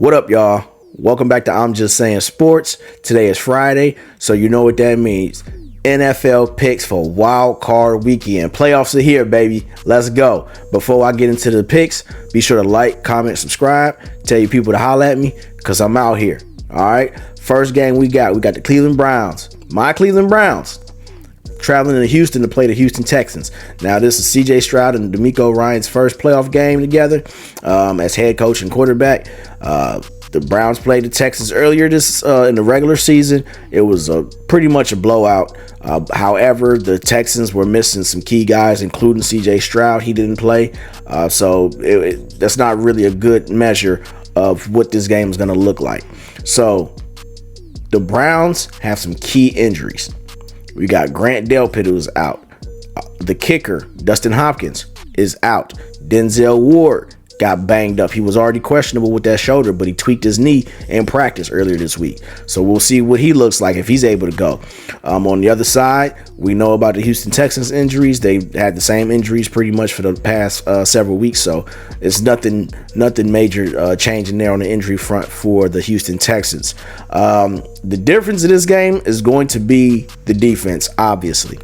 What up, y'all? Welcome back to I'm Just Saying Sports. Today is Friday, so you know what that means. NFL picks for wild card weekend. Playoffs are here, baby. Let's go. Before I get into the picks, be sure to like, comment, subscribe. Tell your people to holler at me because I'm out here. All right. First game we got the Cleveland Browns. My Cleveland Browns traveling to Houston to play the Houston Texans. Now, this is C.J. Stroud and DeMeco Ryans' first playoff game together as head coach and quarterback. The Browns played the Texans earlier this in the regular season. It was pretty much a blowout. However, the Texans were missing some key guys, including C.J. Stroud. He didn't play, so that's not really a good measure of what this game is going to look like. So the Browns have some key injuries. We got Grant Delpit, who's out. The kicker, Dustin Hopkins, is out. Denzel Ward got banged up. He was already questionable with that shoulder, but he tweaked his knee in practice earlier this week. So we'll see what he looks like if he's able to go. On the other side, we know about the Houston Texans injuries. They had the same injuries pretty much for the past several weeks. So it's nothing major changing there on the injury front for the Houston Texans. The difference in this game is going to be the defense, obviously.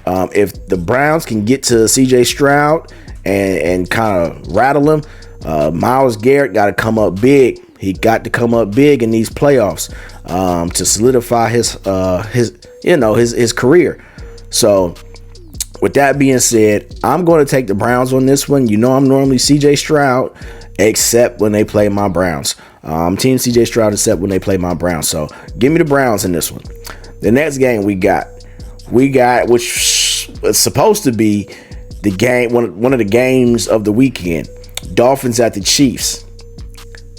If the Browns can get to C.J. Stroud and kind of rattle him, Myles Garrett got to come up big. He got to come up big in these playoffs to solidify his career. So with that being said, I'm going to take the Browns on this one. You know, I'm normally C.J. Stroud, except when they play my Browns. I'm Team C.J. Stroud except when they play my Browns. So give me the Browns in this one. The next game we got, which is supposed to be the game, one of the games of the weekend. Dolphins at the Chiefs.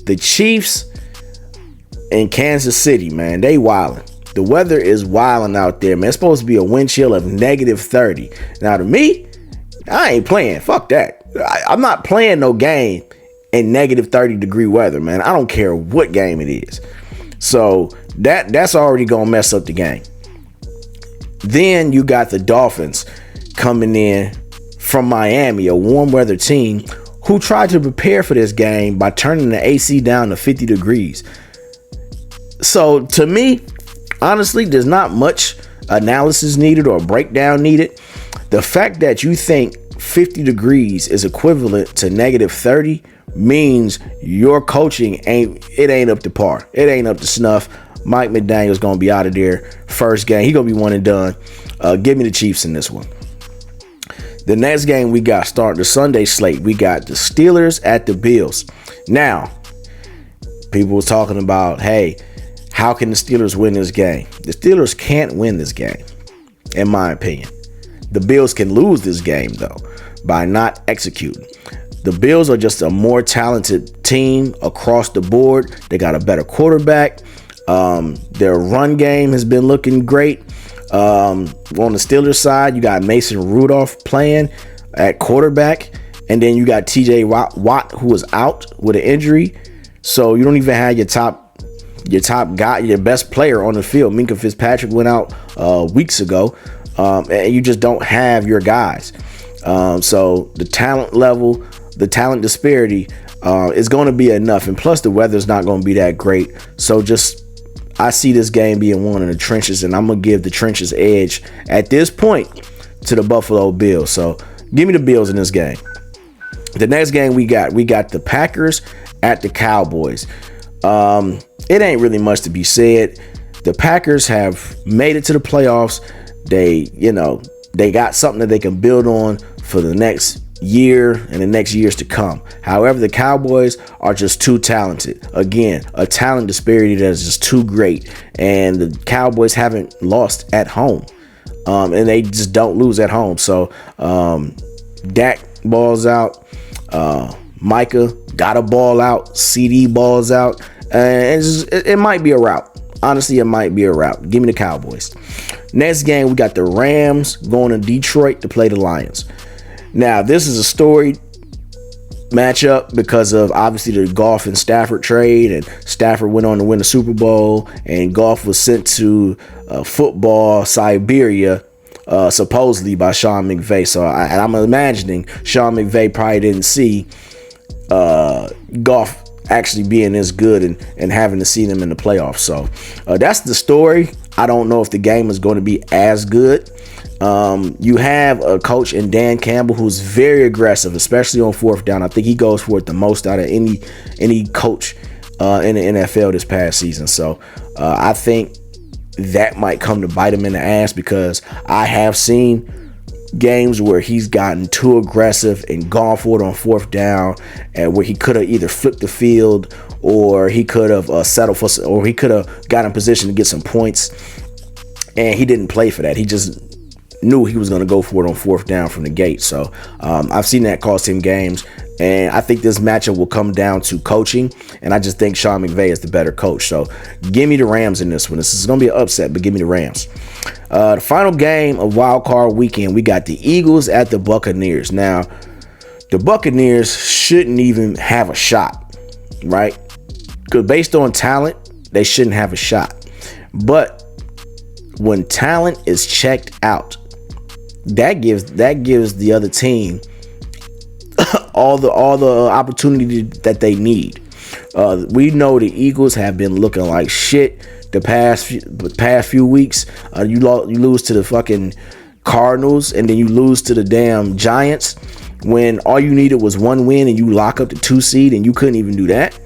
The Chiefs in Kansas City, man, they wilding. The weather is wilding out there, man. It's supposed to be a wind chill of -30. Now, to me, I ain't playing. Fuck that. I'm not playing no game in -30 degree weather, man. I don't care what game it is. So that's already gonna mess up the game. Then you got the Dolphins coming in from Miami, a warm weather team who tried to prepare for this game by turning the AC down to 50 degrees. So to me, honestly, there's not much analysis needed or breakdown needed. The fact that you think 50 degrees is equivalent to -30 means your coaching ain't up to par. It ain't up to snuff. Mike McDaniel's going to be out of there first game. He going to be one and done. Give me the Chiefs in this one. The next game we got, starting the Sunday slate, we got the Steelers at the Bills. Now, people were talking about, hey, how can the Steelers win this game? The Steelers can't win this game, in my opinion. The Bills can lose this game, though, by not executing. The Bills are just a more talented team across the board. They got a better quarterback. Their run game has been looking great. On the Steelers side, you got Mason Rudolph playing at quarterback, and then you got TJ Watt, who was out with an injury. So you don't even have your top guy, your best player on the field. Minkah Fitzpatrick went out weeks ago, and you just don't have your guys. So the talent level, the talent disparity is going to be enough, and plus the weather's not going to be that great. So I see this game being won in the trenches, and I'm going to give the trenches edge at this point to the Buffalo Bills. So give me the Bills in this game. The next game we got the Packers at the Cowboys. It ain't really much to be said. The Packers have made it to the playoffs. They got something that they can build on for the next year and the next years to come. However, the Cowboys are just too talented. Again, a talent disparity that is just too great, and the Cowboys haven't lost at home, and they just don't lose at home. So Dak balls out, Micah got a ball out, CD balls out, and it might be a rout. Honestly, it might be a rout. Give me the Cowboys. Next game, we got the Rams going to Detroit to play the Lions. Now, this is a storied matchup because of obviously the Goff and Stafford trade, and Stafford went on to win the Super Bowl, and Goff was sent to football Siberia, supposedly by Sean McVay. So I'm imagining Sean McVay probably didn't see Goff actually being this good and having to see them in the playoffs. So that's the story. I don't know if the game is going to be as good. You have a coach in Dan Campbell who's very aggressive, especially on fourth down. I think he goes for it the most out of any coach in the NFL this past season. So I think that might come to bite him in the ass, because I have seen games where he's gotten too aggressive and gone for it on fourth down, and where he could have either flipped the field, or he could have settled for, or he could have got in position to get some points, and he didn't play for that. He just knew he was going to go for it on fourth down from the gate. So I've seen that cost him games, and I think this matchup will come down to coaching, and I just think Sean McVay is the better coach. So give me the Rams in this one. This is going to be an upset, but give me the Rams. The final game of Wild Card Weekend, we got the Eagles at the Buccaneers. Now, the Buccaneers shouldn't even have a shot, right? Because based on talent, they shouldn't have a shot. But when talent is checked out, that gives the other team all the opportunity that they need. We know the Eagles have been looking like shit the past few weeks. You lose to the fucking Cardinals, and then you lose to the damn Giants, when all you needed was one win and you lock up the 2 seed, and you couldn't even do that.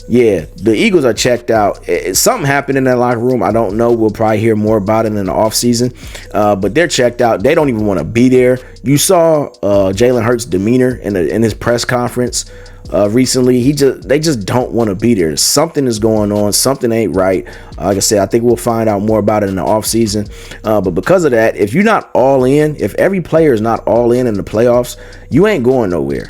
Yeah, the Eagles are checked out. Something happened in that locker room. I don't know. We'll probably hear more about it in the offseason. But they're checked out. They don't even want to be there. You saw Jalen Hurts' demeanor in his press conference recently. They just don't want to be there. Something is going on. Something ain't right. Like I said, I think we'll find out more about it in the offseason. But because of that, if you're not all in, if every player is not all in the playoffs, you ain't going nowhere.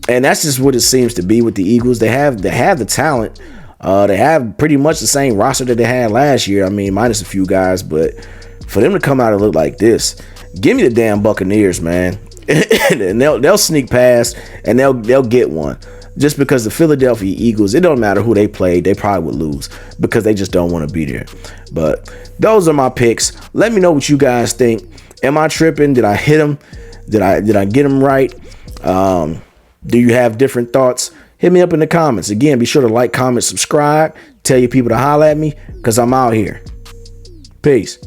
And that's just what it seems to be with the Eagles. They have the talent. They have pretty much the same roster that they had last year. I mean, minus a few guys, but for them to come out and look like this, give me the damn Buccaneers, man. And they'll sneak past, and they'll get one. Just because the Philadelphia Eagles, it don't matter who they played, they probably would lose because they just don't want to be there. But those are my picks. Let me know what you guys think. Am I tripping? Did I hit them? Did I get them right? Do you have different thoughts? Hit me up in the comments. Again, be sure to like, comment, subscribe. Tell your people to holler at me, because I'm out here. Peace.